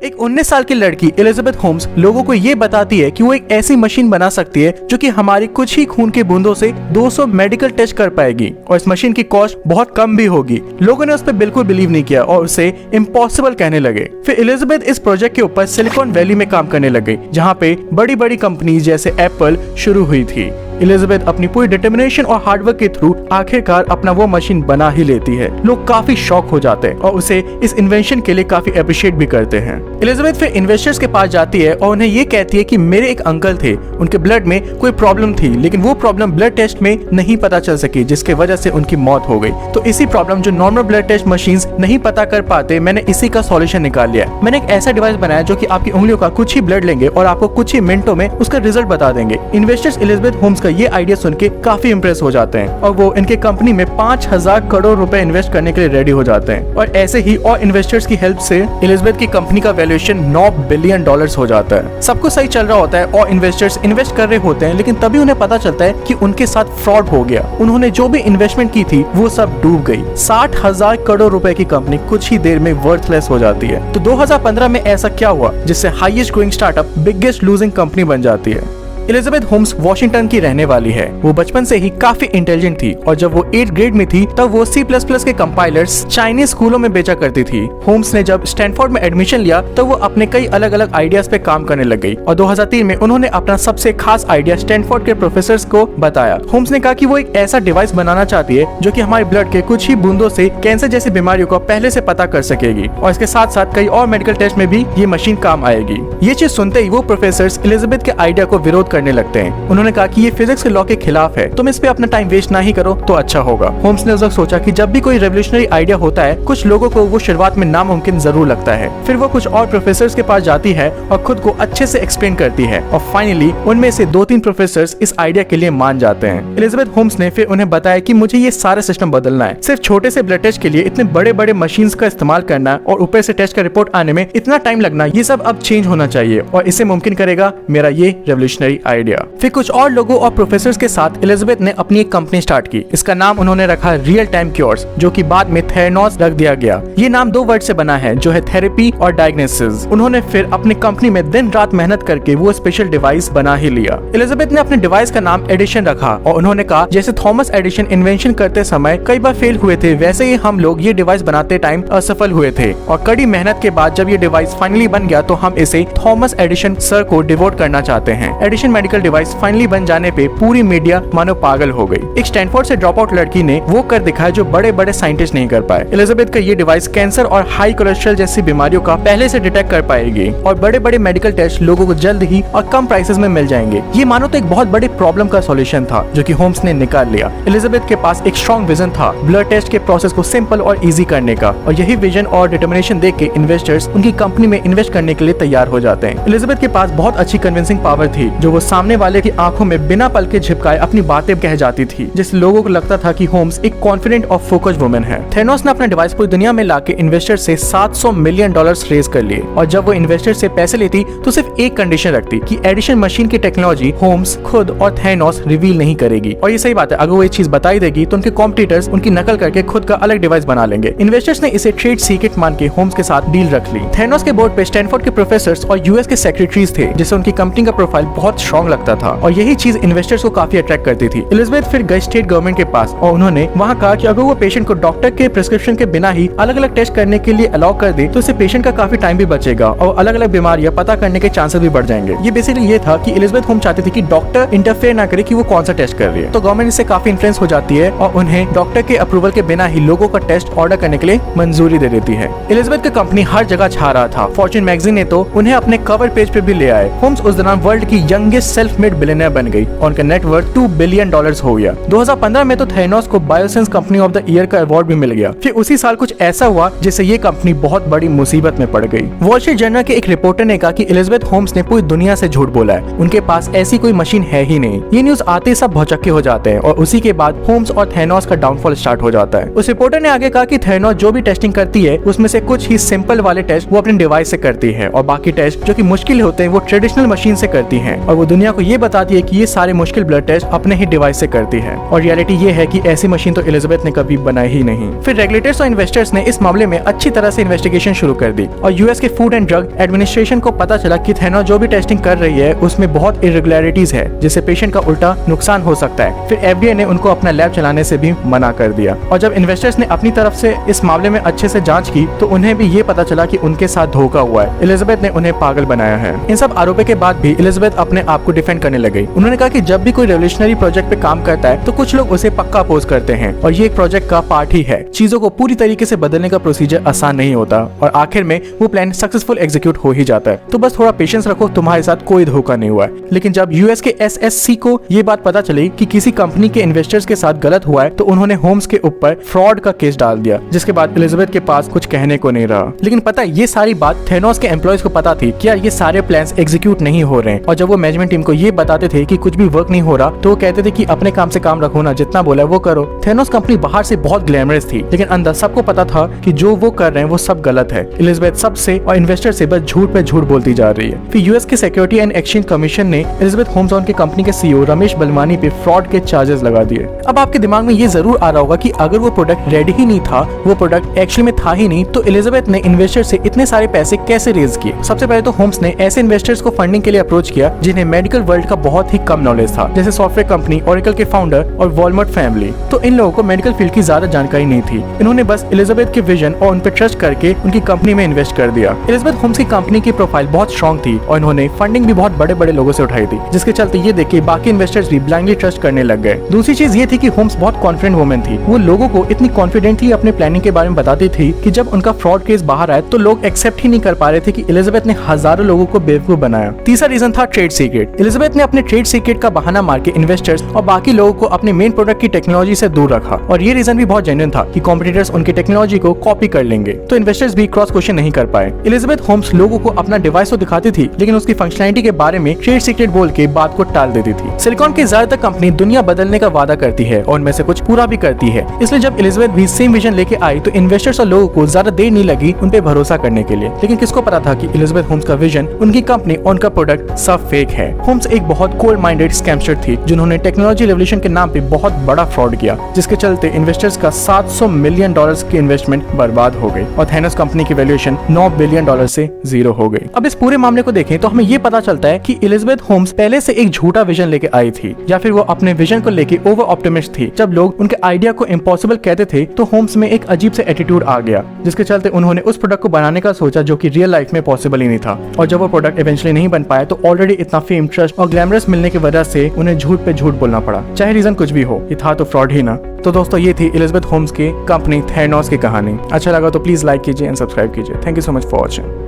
एक 19 साल की लड़की एलिजाबेथ होम्स लोगों को ये बताती है कि वो एक ऐसी मशीन बना सकती है जो कि हमारी कुछ ही खून की बूंदों से 200 मेडिकल टेस्ट कर पाएगी और इस मशीन की कॉस्ट बहुत कम भी होगी। लोगों ने उस पर बिल्कुल बिलीव नहीं किया और उसे इम्पॉसिबल कहने लगे। फिर एलिजाबेथ इस प्रोजेक्ट के ऊपर सिलिकॉन वैली में काम करने लग गई, जहाँ पे बड़ी बड़ी कंपनी जैसे एप्पल शुरू हुई थी। एलिजाबेथ अपनी पूरी डिटर्मिनेशन और हार्डवर्क के थ्रू आखिरकार अपना वो मशीन बना ही लेती है। लोग काफी शॉक हो जाते हैं और उसे इस इन्वेंशन के लिए काफी अप्रिशिएट भी करते हैं। एलिजाबेथ फिर इन्वेस्टर्स के पास जाती है और उन्हें ये कहती है कि मेरे एक अंकल थे, उनके ब्लड में कोई प्रॉब्लम थी, लेकिन वो प्रॉब्लम ब्लड टेस्ट में नहीं पता चल सकी, जिसके वजह से उनकी मौत हो गई। तो इसी प्रॉब्लम जो नॉर्मल ब्लड टेस्ट मशीन्स नहीं पता कर पाते, मैंने इसी का सॉल्यूशन निकाल लिया। मैंने एक ऐसा डिवाइस बनाया जो कि आपकी उंगलियों का कुछ ही ब्लड लेंगे और आपको कुछ ही मिनटों में उसका रिजल्ट बता देंगे। इन्वेस्टर्स एलिजाबेथ होम्स का ये आइडिया सुन के काफी इंप्रेस हो जाते हैं और वो इनके कंपनी में 5000 करोड़ रुपए इन्वेस्ट करने के लिए रेडी हो जाते हैं। और ऐसे ही और इन्वेस्टर्स की हेल्प से एलिजाबेथ की कंपनी का वैल्यूएशन $9 बिलियन हो जाता है। सब कुछ सही चल रहा होता है और इन्वेस्टर्स इन्वेस्ट कर रहे होते हैं, लेकिन तभी उन्हें पता चलता है कि उनके साथ फ्रॉड हो गया। उन्होंने जो भी इन्वेस्टमेंट की थी वो सब डूब गई। 60,000 करोड़ रुपए की कंपनी कुछ ही देर में वर्थलेस हो जाती है। तो 2015 में ऐसा क्या हुआ जिससे highest growing startup biggest losing company बन जाती है? एलिजाबेथ होम्स वॉशिंगटन की रहने वाली है। वो बचपन से ही काफी इंटेलिजेंट थी और जब वो 8th ग्रेड में थी तब वो C++ के कंपाइलर्स चाइनीज स्कूलों में बेचा करती थी। होम्स ने जब स्टैनफोर्ड में एडमिशन लिया तो वो अपने कई अलग अलग आइडियाज पे काम करने लग गई और 2003 में उन्होंने अपना सबसे खास आइडिया स्टैनफोर्ड के प्रोफेसर्स को बताया। होम्स ने कहा कि वो एक ऐसा डिवाइस बनाना चाहती है जो कि हमारे ब्लड के कुछ ही बूंदों से कैंसर जैसी बीमारियों को पहले से पता कर सकेगी और इसके साथ साथ कई और मेडिकल टेस्ट में भी ये मशीन काम आएगी। ये चीज सुनते ही वो प्रोफेसर्स एलिजाबेथ के आइडिया को विरोध करने लगते हैं। उन्होंने कहा कि ये फिजिक्स के लॉ के खिलाफ है, तुम इस पे अपना टाइम वेस्ट ना ही करो तो अच्छा होगा। होम्स ने उस वक्त सोचा कि जब भी कोई रेवोल्यूशनरी आइडिया होता है, कुछ लोगों को वो शुरुआत में नामुमकिन जरूर लगता है। फिर वो कुछ और प्रोफेसर्स के पास जाती है और खुद को अच्छे से एक्सप्लेन करती है और फाइनली उनमें से 2-3 प्रोफेसर्स इस आइडिया के लिए मान जाते हैं। एलिजाबेथ होम्स ने फिर उन्हें बताया कि मुझे ये सारा सिस्टम बदलना है। सिर्फ छोटे से ब्लड टेस्ट के लिए इतने बड़े बड़े मशीन्स का इस्तेमाल करना और ऊपर से टेस्ट का रिपोर्ट आने में इतना टाइम लगना, ये सब अब चेंज होना चाहिए और इसे मुमकिन करेगा मेरा ये रेवोल्यूशनरी आइडिया। फिर कुछ और लोगों और प्रोफेसर्स के साथ एलिजाबेथ ने अपनी एक कंपनी स्टार्ट की। इसका नाम उन्होंने रखा रियल टाइम क्योर्स, जो कि बाद में थेरानोस रख दिया गया। ये नाम 2 वर्ड से बना है जो है थेरेपी और डायग्नोसिस। उन्होंने फिर अपनी कंपनी में दिन रात मेहनत करके वो स्पेशल डिवाइस बना ही लिया। एलिजाबेथ ने अपने डिवाइस का नाम एडिशन रखा और उन्होंने कहा जैसे थॉमस एडिशन इन्वेंशन करते समय कई बार फेल हुए थे, वैसे ही हम लोग ये डिवाइस बनाते टाइम असफल हुए थे और कड़ी मेहनत के बाद जब ये डिवाइस फाइनली बन गया तो हम इसे थॉमस एडिशन सर को डिवोट करना चाहते हैं। एडिशन मेडिकल डिवाइस फाइनली बन जाने पे पूरी मीडिया मानो पागल हो गई। एक स्टैनफोर्ड से ड्रॉप आउट लड़की ने वो कर दिखाया जो बड़े बड़े साइंटिस्ट नहीं कर पाए। एलिजाबेथ का ये डिवाइस कैंसर और हाई कोलेस्ट्रॉल जैसी बीमारियों का पहले से डिटेक्ट कर पाएगी और बड़े बड़े मेडिकल टेस्ट लोगों को जल्द ही और कम प्राइसेस में मिल जाएंगे। ये मानो तो एक बहुत बड़ी प्रॉब्लम का सॉल्यूशन था जो कि होम्स ने निकाल लिया। एलिजाबेथ के पास एक स्ट्रॉन्ग विजन था ब्लड टेस्ट के प्रोसेस को सिंपल और इजी करने का और यही विजन और डिटर्मिनेशन देख के इन्वेस्टर्स उनकी कंपनी में इन्वेस्ट करने के लिए तैयार हो जाते हैं। एलिजाबेथ के पास बहुत अच्छी कन्विंसिंग पावर थी जो वो सामने वाले की आंखों में बिना पल के झिपकाए अपनी बातें कह जाती थी, जिससे लोगों को लगता था कि होम्स एक कॉन्फिडेंट और फोकस्ड वुमन है। थेरानोस ने अपना डिवाइस पूरी दुनिया में लाके इन्वेस्टर से $700 मिलियन रेज कर लिए और जब वो इन्वेस्टर से पैसे लेती तो सिर्फ एक कंडीशन रखती कि एडिशन मशीन की टेक्नोलॉजी होम्स खुद और थेरानोस रिवील नहीं करेगी। और ये सही बात है, अगर वो ये चीज बताई देगी तो उनके कॉम्पिटिटर्स उनकी नकल करके खुद का अलग डिवाइस बना लेंगे। इन्वेस्टर्स ने इसे ट्रेड सीक्रेट मान के होम्स के साथ डील रख ली। थेरानोस के बोर्ड पे स्टैनफोर्ड के प्रोफेसर्स और यूएस के सेक्रेटरीज थे, जिससे उनकी कंपनी का प्रोफाइल बहुत स्ट्रॉन्ग लगता था और यही चीज इन्वेस्टर्स को काफी अट्रैक्ट करती थी। एलिजाबेथ फिर गई स्टेट गवर्नमेंट के पास और उन्होंने वहाँ कहा कि अगर वो पेशेंट को डॉक्टर के प्रिस्क्रिप्शन के बिना ही अलग अलग टेस्ट करने के लिए अलाउ कर दे तो इससे पेशेंट का काफी टाइम भी बचेगा और अलग अलग बीमारियां पता करने के चांसेस भी बढ़ जाएंगे। ये बेसिकली ये था कि एलिजाबेथ होम्स चाहती थी कि डॉक्टर इंटरफेयर ना करे कि वो कौन सा टेस्ट कर रही है। तो गवर्नमेंट इससे काफी इन्फ्लुएंस हो जाती है और उन्हें डॉक्टर के अप्रूवल के बिना ही लोगों का टेस्ट ऑर्डर करने के लिए मंजूरी दे देती है। एलिजाबेथ की कंपनी हर जगह छा रहा था। फॉर्च्यून मैगजीन ने तो उन्हें अपने कवर पेज पे भी ले आए। होम्स उस दौरान वर्ल्ड की यंगेस्ट सेल्फ मेड बिलियनर बन गई और उनका नेटवर्थ $2 बिलियन हो गया। 2015 में तो थेरानोस को बायोसेंस कंपनी ऑफ द ईयर का अवार्ड भी मिल गया। फिर उसी साल कुछ ऐसा हुआ जिससे ये कंपनी बहुत बड़ी मुसीबत में पड़ गई। वॉल स्ट्रीट जर्नल के एक रिपोर्टर ने कहा कि एलिजाबेथ होम्स ने पूरी दुनिया से झूठ बोला है, उनके पास ऐसी कोई मशीन है ही नहीं। ये न्यूज आते सब भौचक्के हो जाते हैं और उसी के बाद होम्स और थेरानोस का डाउनफॉल स्टार्ट हो जाता है। उस रिपोर्टर ने आगे कहा कि थेरानोस जो भी टेस्टिंग करती है उसमें से कुछ ही सिंपल वाले टेस्ट वो अपने डिवाइस से करती है और बाकी टेस्ट जो कि मुश्किल होते हैं वो ट्रेडिशनल मशीन से करती है और वो दुनिया को ये बताती है कि ये सारे मुश्किल ब्लड टेस्ट अपने ही डिवाइस से करती है। और रियलिटी ये है कि ऐसी मशीन तो एलिजाबेथ ने कभी बनाई ही नहीं। फिर रेगुलेटर्स और इन्वेस्टर्स ने इस मामले में अच्छी तरह से इन्वेस्टिगेशन शुरू कर दी और यूएस के फूड एंड ड्रग एडमिनिस्ट्रेशन को पता चला कि थेनोस जो भी टेस्टिंग कर रही है उसमें बहुत इरेगुलरिटीज है, जिससे पेशेंट का उल्टा नुकसान हो सकता है। फिर एफडीए ने उनको अपना लैब चलाने से भी मना कर दिया। और जब इन्वेस्टर्स ने अपनी तरफ से इस मामले में अच्छे से जांच की तो उन्हें भी ये पता चला कि उनके साथ धोखा हुआ है। एलिजाबेथ ने उन्हें पागल बनाया है। इन सब आरोपों के बाद भी एलिजाबेथ अपने आप को डिफेंड करने लगी। उन्होंने कहा कि जब भी कोई रेवोल्यूशनरी प्रोजेक्ट पे काम करता है तो कुछ लोग उसे पक्का अपोज करते हैं और ये एक प्रोजेक्ट का पार्ट ही है। चीजों को पूरी तरीके से बदलने का प्रोसीजर आसान नहीं होता और आखिर में वो प्लान सक्सेसफुल एग्जीक्यूट हो ही जाता है। तो बस थोड़ा पेशेंस रखो, तुम्हारे साथ कोई धोखा नहीं हुआ है। लेकिन जब यूएस के एसएससी को ये बात पता चली कि किसी कंपनी के इन्वेस्टर्स के साथ गलत हुआ है तो उन्होंने होम्स के ऊपर फ्रॉड का केस डाल दिया, जिसके बाद एलिजाबेथ के पास कुछ कहने को नहीं रहा। लेकिन पता है ये सारी बात थेनोस के एम्प्लॉयज को पता थी कि यार ये सारे प्लान्स एग्जीक्यूट नहीं हो रहे हैं। और जब वो मैनेजमेंट टीम को ये बताते थे कि कुछ भी वर्क नहीं हो रहा तो वो कहते थे कि अपने काम से काम रखो ना, जितना बोला है वो करो। थेनोस कंपनी बाहर से बहुत ग्लैमरस थी लेकिन अंदर सबको पता था कि जो वो कर रहे हैं वो सब गलत है। एलिजाबेथ सबसे और इन्वेस्टर से बस झूठ पे झूठ बोलती जा रही है। फिर यूएस के सिक्योरिटी एंड एक्सचेंज कमीशन ने एलिजाबेथ होम्स और उनके कंपनी के सीईओ रमेश बलवानी पे फ्रॉड के चार्जेस लगा दिए। अब आपके दिमाग में ये जरूर आ रहा होगा कि अगर वो प्रोडक्ट रेडी ही नहीं था, वो प्रोडक्ट एक्चुअली में था ही नहीं, तो एलिजाबेथ ने इन्वेस्टर से इतने सारे पैसे कैसे रेज किए। सबसे पहले तो होम्स ने ऐसे इन्वेस्टर्स को फंडिंग के लिए अप्रोच किया जिन्हें मेडिकल वर्ल्ड का बहुत ही कम नॉलेज था, जैसे सॉफ्टवेयर कंपनी ओरेकल के फाउंडर और वॉलमार्ट फैमिली। तो इन लोगों को मेडिकल फील्ड की ज्यादा जानकारी नहीं थी। इन्होंने बस एलिजाबेथ के विजन और उन पर ट्रस्ट करके उनकी कंपनी में इन्वेस्ट कर दिया। एलिजाबेथ होम्स की कंपनी की प्रोफाइल बहुत स्ट्रॉन्ग थी और इन्होंने फंडिंग भी बहुत बड़े बड़े लोगों से उठाई थी, जिसके चलते ये देख के बाकी इन्वेस्टर्स भी ब्लाइंडली ट्रस्ट करने लग गए। दूसरी चीज ये थी कि होम्स बहुत कॉन्फिडेंट वुमन थी। वो लोगों को इतनी कॉन्फिडेंटली अपने प्लानिंग के बारे में बताती थी कि जब उनका फ्रॉड केस बाहर आया तो लोग एक्सेप्ट ही नहीं कर पा रहे थे कि एलिजाबेथ ने हजारों लोगों को बेवकूफ बनाया। तीसरा रीजन था ट्रेड सीक्रेट। एलिजाबेथ ने अपने ट्रेड सीक्रेट का बहाना मार के इन्वेस्टर्स और बाकी लोगों को अपने मेन प्रोडक्ट की टेक्नोलॉजी से दूर रखा और ये रीजन भी बहुत जेन्युइन था कि कॉम्पिटिटर्स उनकी टेक्नोलॉजी को कॉपी कर लेंगे, तो इन्वेस्टर्स भी क्रॉस क्वेश्चन नहीं कर पाए। एलिजाबेथ होम्स लोगों को अपना डिवाइस तो दिखाती थी लेकिन उसकी फंक्शनैलिटी के बारे में ट्रेड सीक्रेट बोल के बात को टाल देती थी। सिलिकॉन की ज्यादातर कंपनी दुनिया बदलने का वादा करती है और उनमें से कुछ पूरा भी करती है, इसलिए जब एलिजाबेथ भी सेम विजन लेके आई तो इन्वेस्टर्स और लोगों को ज्यादा देर नहीं लगी उन पे भरोसा करने के लिए। लेकिन किसको पता था कि एलिजाबेथ होम्स का विजन, उनकी कंपनी और उनका प्रोडक्ट सब फेक है। होम्स एक बहुत कोल्ड माइंडेड स्कैमस्टर थी जिन्होंने टेक्नोलॉजी रेवोल्यूशन के नाम पे बहुत बड़ा फ्रॉड किया, जिसके चलते इन्वेस्टर्स का $700 मिलियन की इन्वेस्टमेंट बर्बाद हो गई और थेनोस कंपनी की वैल्यूएशन $9 बिलियन से जीरो हो गई। अब इस पूरे मामले को देखें तो हमें ये पता चलता है कि एलिजाबेथ होम्स पहले से एक झूठा विजन लेके आई थी या फिर वो अपने विजन को लेके ओवर ऑप्टिमिस्ट थी। जब लोग उनके आइडिया को इम्पॉसिबल कहते थे तो होम्स में एक अजीब से एटीट्यूड आ गया, जिसके चलते उन्होंने उस प्रोडक्ट को बनाने का सोचा जो कि रियल लाइफ में पॉसिबल ही नहीं था। और जब वो प्रोडक्ट इवेंचुअली नहीं बन पाया तो ऑलरेडी इतना फेम, ट्रस्ट और ग्लैमरस मिलने की वजह से उन्हें झूठ पे झूठ बोलना पड़ा। चाहे रीजन कुछ भी हो, ये था तो फ्रॉड ही ना। तो दोस्तों ये थी एलिजाबेथ होम्स की कंपनी थेनोस की कहानी। अच्छा लगा तो प्लीज लाइक कीजिए एंड सब्सक्राइब कीजिए। Thank you so much for watching.